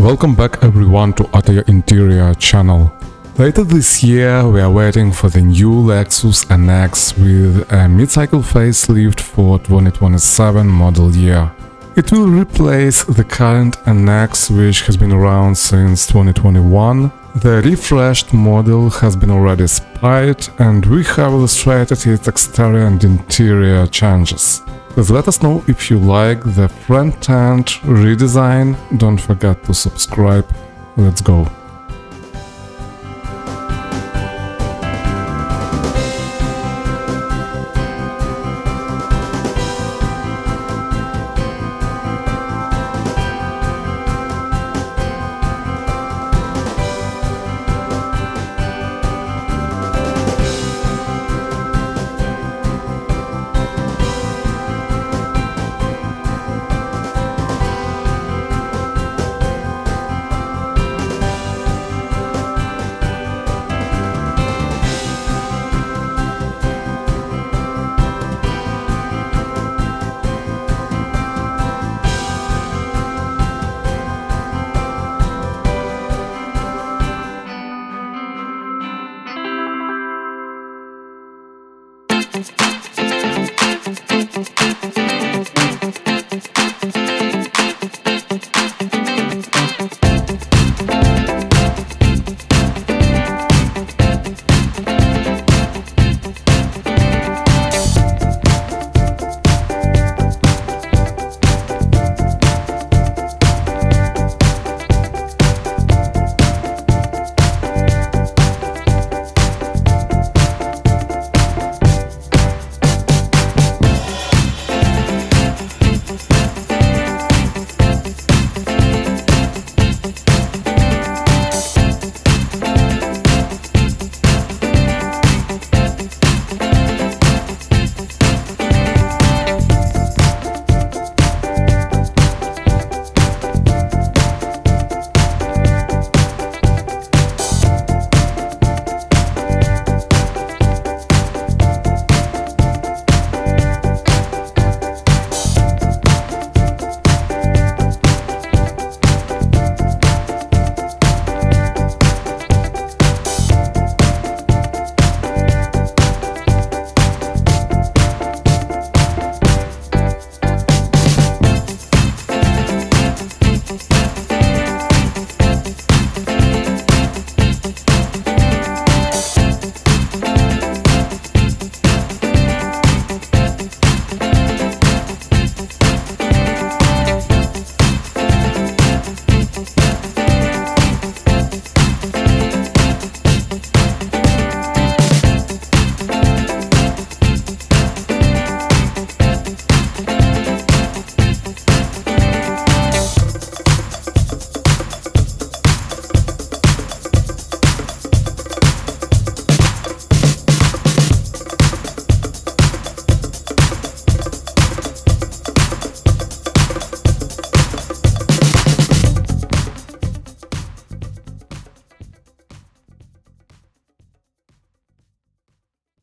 Welcome back everyone to Ataya Interior channel. Later this year we are waiting for the new Lexus NX with a mid-cycle facelift for 2027 model year. It will replace the current NX, which has been around since 2021. The refreshed model has been already spied and we have illustrated its exterior and interior changes. Please let us know if you like the front end redesign. Don't forget to subscribe. Let's go.